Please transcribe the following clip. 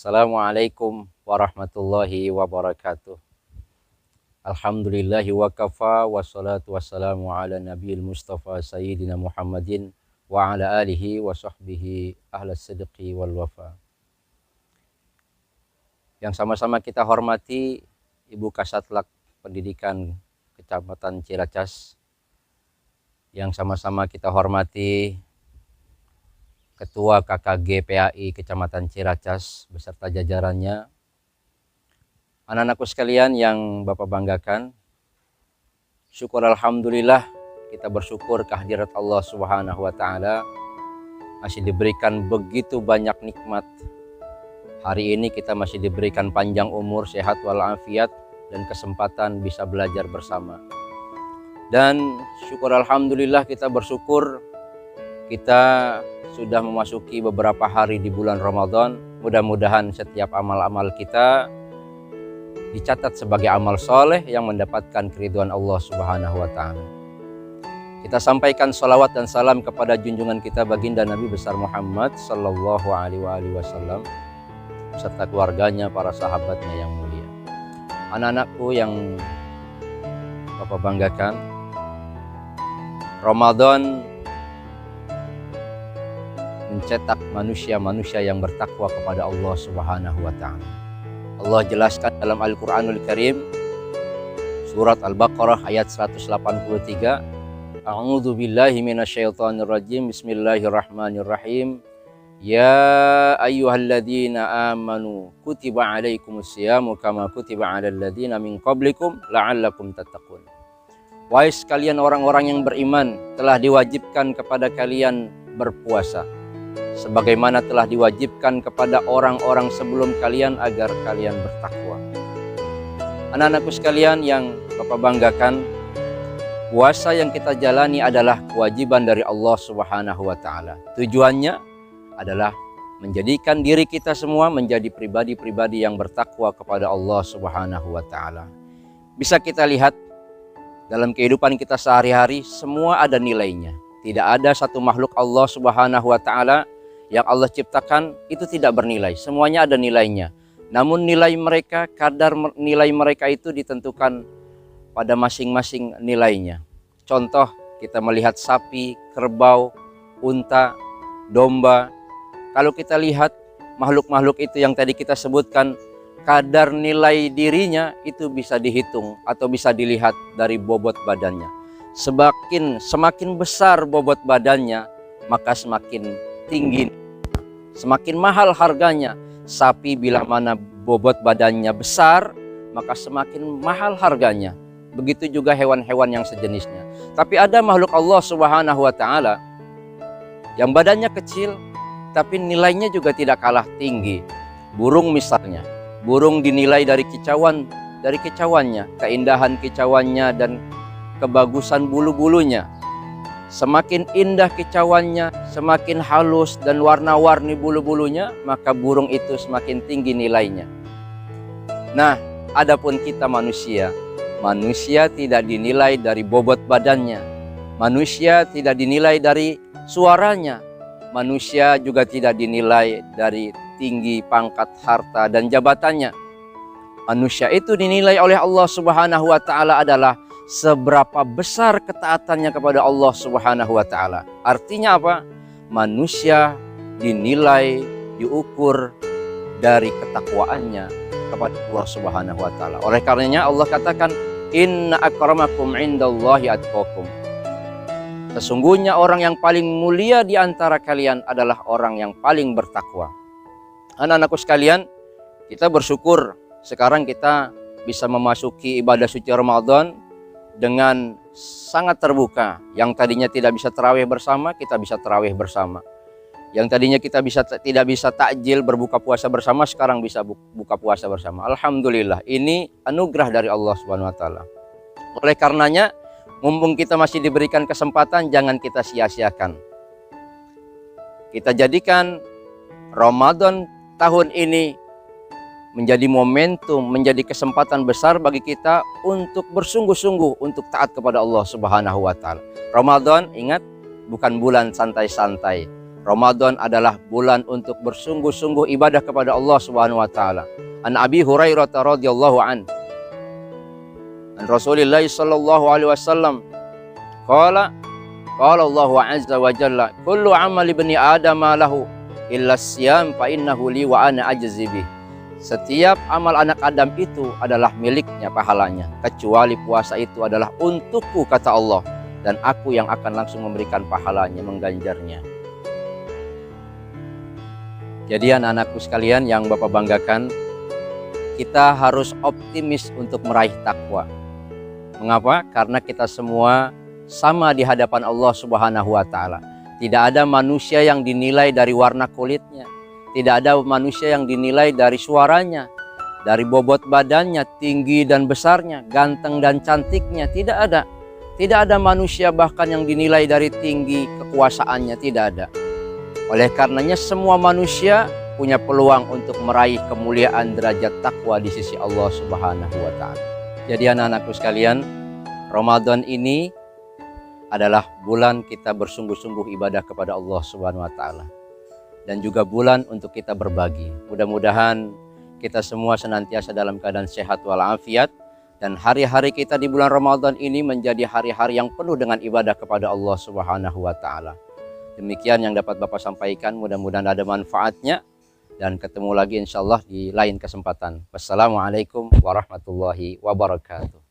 Assalamualaikum warahmatullahi wabarakatuh. Alhamdulillahi wa kafa wassalatu wassalamu ala nabiyil mustafa sayyidina Muhammadin wa ala alihi wa sahbihi ahlas sidqi wal wafa. Yang sama-sama kita hormati Ibu Kasatlak Pendidikan Kecamatan Ciracas. Yang sama-sama kita hormati Ketua KKG PAI Kecamatan Ciracas beserta jajarannya. Anak-anakku sekalian yang Bapak banggakan, syukur alhamdulillah kita bersyukur kehadirat Allah Subhanahu wa taala masih diberikan begitu banyak nikmat. Hari ini kita masih diberikan panjang umur, sehat walafiat dan kesempatan bisa belajar bersama. Dan syukur alhamdulillah kita bersyukur kita sudah memasuki beberapa hari di bulan Ramadan. Mudah-mudahan setiap amal-amal kita dicatat sebagai amal soleh yang mendapatkan keridhaan Allah Subhanahu wa ta'ala. Kita sampaikan salawat dan salam kepada junjungan kita baginda Nabi besar Muhammad sallallahu alaihi wasallam beserta keluarganya, para sahabatnya yang mulia. Anak-anakku yang Bapak banggakan, Ramadan mencetak manusia-manusia yang bertakwa kepada Allah Subhanahu wa ta'ala. Allah jelaskan dalam Al-Qur'anul Karim surat Al-Baqarah ayat 183, A'udzu billahi minasyaitonir rajim. Bismillahirrahmanirrahim. Ya ayyuhalladzina amanu kutiba alaikumusyamu kama kutiba alal ladzina min qablikum la'allakum tattaqun. Wahai sekalian orang-orang yang beriman, telah diwajibkan kepada kalian berpuasa sebagaimana telah diwajibkan kepada orang-orang sebelum kalian agar kalian bertakwa. Anak-anakku sekalian yang Bapak banggakan, puasa yang kita jalani adalah kewajiban dari Allah Subhanahu wa taala. Tujuannya adalah menjadikan diri kita semua menjadi pribadi-pribadi yang bertakwa kepada Allah Subhanahu wa taala. Bisa kita lihat dalam kehidupan kita sehari-hari, semua ada nilainya. Tidak ada satu makhluk Allah Subhanahu wa taala yang Allah ciptakan itu tidak bernilai. Semuanya ada nilainya. Namun nilai mereka, kadar nilai mereka itu ditentukan pada masing-masing nilainya. Contoh, kita melihat sapi, kerbau, unta, domba. Kalau kita lihat makhluk-makhluk itu yang tadi kita sebutkan, kadar nilai dirinya itu bisa dihitung atau bisa dilihat dari bobot badannya. Semakin besar bobot badannya, maka semakin tinggi, semakin mahal harganya. Sapi bila mana bobot badannya besar, maka semakin mahal harganya. Begitu juga hewan-hewan yang sejenisnya. Tapi ada makhluk Allah Subhanahu wa taala yang badannya kecil tapi nilainya juga tidak kalah tinggi. Burung misalnya, burung dinilai dari kicauannya, keindahan kicauannya dan kebagusan bulu-bulunya. Semakin indah kicauannya, semakin halus dan warna-warni bulu-bulunya, maka burung itu semakin tinggi nilainya. Nah, adapun kita manusia tidak dinilai dari bobot badannya. Manusia tidak dinilai dari suaranya. Manusia juga tidak dinilai dari tinggi pangkat harta dan jabatannya. Manusia itu dinilai oleh Allah Subhanahu wa taala adalah seberapa besar ketaatannya kepada Allah Subhanahu wa taala. Artinya apa? Manusia dinilai, diukur dari ketakwaannya kepada Allah Subhanahu wa taala. Oleh karenanya Allah katakan, inna akramakum indallahi atqakum. Sesungguhnya orang yang paling mulia di antara kalian adalah orang yang paling bertakwa. Anak-anakku sekalian, kita bersyukur sekarang kita bisa memasuki ibadah suci Ramadan dengan sangat terbuka. Yang tadinya tidak bisa tarawih bersama, kita bisa tarawih bersama. Yang tadinya kita tidak bisa takjil berbuka puasa bersama, sekarang bisa buka puasa bersama. Alhamdulillah, ini anugerah dari Allah Subhanahu wa taala. Oleh karenanya, mumpung kita masih diberikan kesempatan, jangan kita sia-siakan. Kita jadikan Ramadan tahun ini menjadi momentum, menjadi kesempatan besar bagi kita untuk bersungguh-sungguh untuk taat kepada Allah Subhanahu wa taala. Ramadan, ingat, bukan bulan santai-santai. Ramadan adalah bulan untuk bersungguh-sungguh ibadah kepada Allah Subhanahu wa taala. An Abi Hurairah radhiyallahu an Rasulullah sallallahu alaihi wasallam qala Allah azza wa jalla kullu amal ibni adam lahu illa siyam fa innahu li wa ana ajzi bih. Setiap amal anak Adam itu adalah miliknya pahalanya, kecuali puasa itu adalah untukku, kata Allah, dan aku yang akan langsung memberikan pahalanya, mengganjarnya. Jadi anak-anakku sekalian yang Bapak banggakan, kita harus optimis untuk meraih takwa. Mengapa? Karena kita semua sama di hadapan Allah Subhanahu wa taala. Tidak ada manusia yang dinilai dari warna kulitnya. Tidak ada manusia yang dinilai dari suaranya, dari bobot badannya, tinggi dan besarnya, ganteng dan cantiknya. Tidak ada. Tidak ada manusia bahkan yang dinilai dari tinggi kekuasaannya. Tidak ada. Oleh karenanya semua manusia punya peluang untuk meraih kemuliaan derajat takwa di sisi Allah Subhanahu wa taala. Jadi anak-anakku sekalian, Ramadan ini adalah bulan kita bersungguh-sungguh ibadah kepada Allah Subhanahu wa taala. Dan juga bulan untuk kita berbagi. Mudah-mudahan kita semua senantiasa dalam keadaan sehat walafiat, dan hari-hari kita di bulan Ramadan ini menjadi hari-hari yang penuh dengan ibadah kepada Allah Subhanahu wa taala. Demikian yang dapat Bapak sampaikan, mudah-mudahan ada manfaatnya, dan ketemu lagi insyaallah di lain kesempatan. Wassalamualaikum warahmatullahi wabarakatuh.